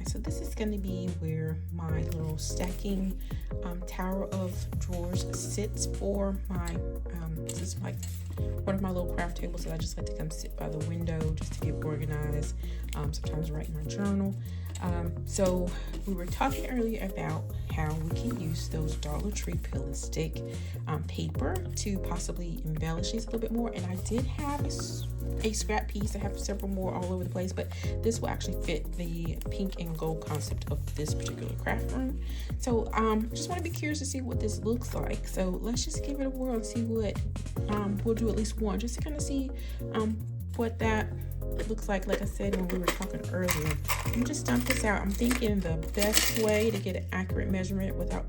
guys, so this is going to be where my little stacking tower of drawers sits for my this is like one of my little craft tables that I just like to come sit by the window just to get organized, sometimes write my journal. So we were talking earlier about how we can use those Dollar Tree peel and stick paper to possibly embellish these a little bit more. And I did have a scrap piece. I have several more all over the place, but this will actually fit the pink and gold concept of this particular craft room. So just want to be curious to see what this looks like. So let's just give it a whirl and see what we'll do, at least one, just to kind of see what that looks like. Like I said when we were talking earlier, you just dump this out. I'm thinking the best way to get an accurate measurement without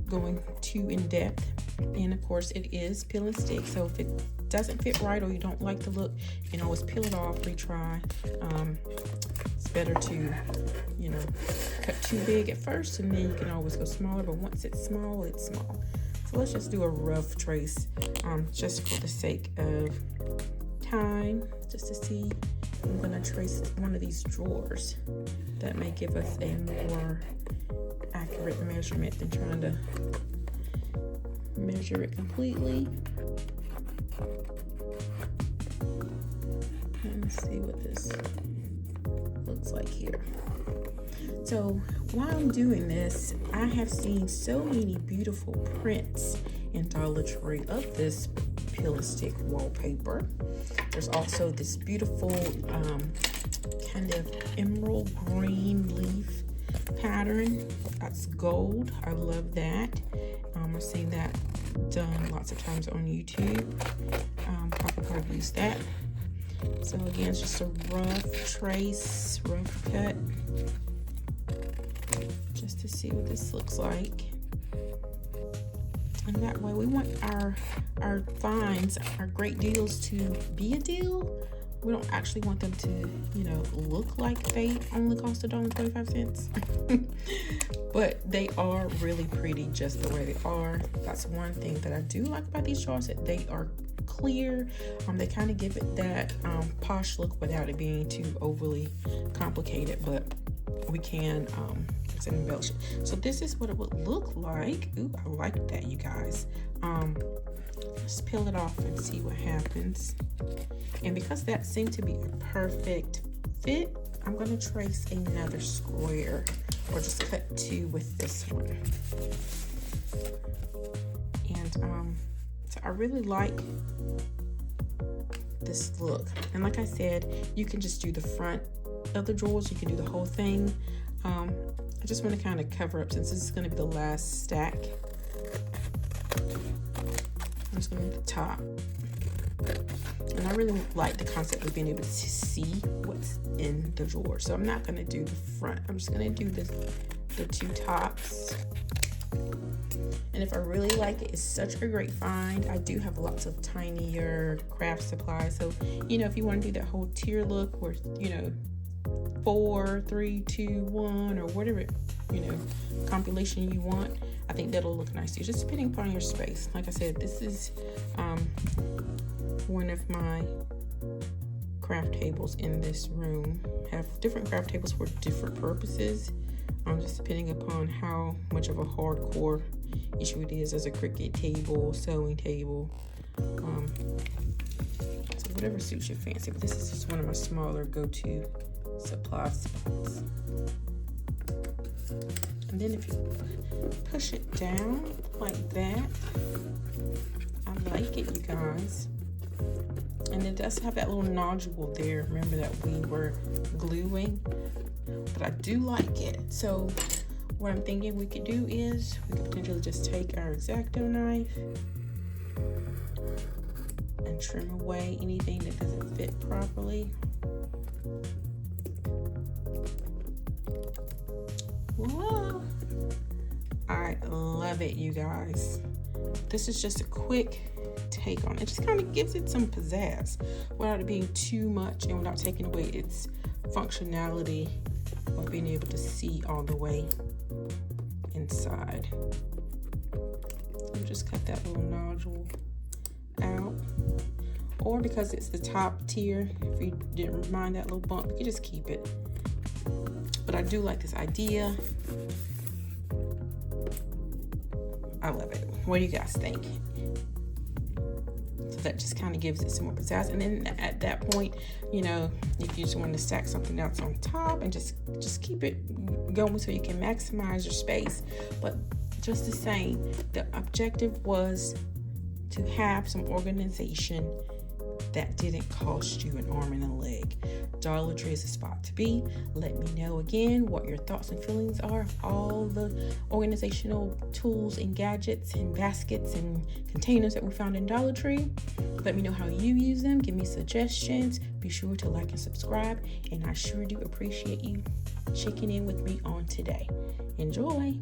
going too in depth, and of course it is peel and stick, so if it doesn't fit right or you don't like the look, you can always peel it off, retry. It's better to, you know, cut too big at first and then you can always go smaller, but once it's small, it's small. So let's just do a rough trace, just for the sake of time, just to see. I'm going to trace one of these drawers. That may give us a more accurate measurement than trying to measure it completely. Let's see what this looks like here. So while I'm doing this, I have seen so many beautiful prints in Dollar Tree of this peel and stick wallpaper. There's also this beautiful kind of emerald green leaf pattern. That's gold. I love that. I've seen that done lots of times on YouTube. Probably use that. So again, it's just a rough trace, rough cut, just to see what this looks like. And that way we want our finds, our great deals to be a deal. We don't actually want them to, you know, look like they only cost $1.25. But they are really pretty just the way they are. That's one thing that I do like about these drawers, that they are clear. They kind of give it that posh look without it being too overly complicated, but we can embellish it. So this is what it would look like. Ooh, I like that, you guys. Let's peel it off and see what happens. And because that seemed to be a perfect fit, I'm going to trace another square, or just cut two with this one. And so I really like this look. And like I said, you can just do the front of the drawers, you can do the whole thing. I just want to kind of cover up, since this is going to be the last stack. I'm just going to do the top. And I really like the concept of being able to see what's in the drawer. So I'm not going to do the front. I'm just going to do the two tops. And if I really like it, it's such a great find. I do have lots of tinier craft supplies. So, you know, if you want to do that whole tier look where, you know, 4, 3, 2, 1, or whatever, you know, compilation you want, I think that'll look nice too, just depending upon your space. Like I said, this is one of my craft tables in this room. I have different craft tables for different purposes, just depending upon how much of a hardcore issue it is, as a Cricut table, sewing table, so whatever suits your fancy. But this is just one of my smaller go-to supply spots. And then if you push it down like that, I like it, you guys. And it does have that little nodule there, remember, that we were gluing, but I do like it. So what I'm thinking we could do is we could potentially just take our X-Acto knife and trim away anything that doesn't fit properly. Whoa, I love it, you guys. This is just a quick take on it. It just kind of gives it some pizzazz without it being too much and without taking away its functionality of being able to see all the way inside. So just cut that little nodule out. Or because it's the top tier, if you didn't mind that little bump, you just keep it. But I do like this idea. I love it. What do you guys think? So that just kind of gives it some more pizzazz. And then at that point, you know, if you just want to stack something else on top and just keep it going so you can maximize your space. But just the same, the objective was to have some organization that didn't cost you an arm and a leg. Dollar Tree is a spot to be. Let me know again what your thoughts and feelings are of all the organizational tools and gadgets and baskets and containers that we found in Dollar Tree. Let me know how you use them. Give me suggestions. Be sure to like and subscribe. And I sure do appreciate you checking in with me on today. Enjoy.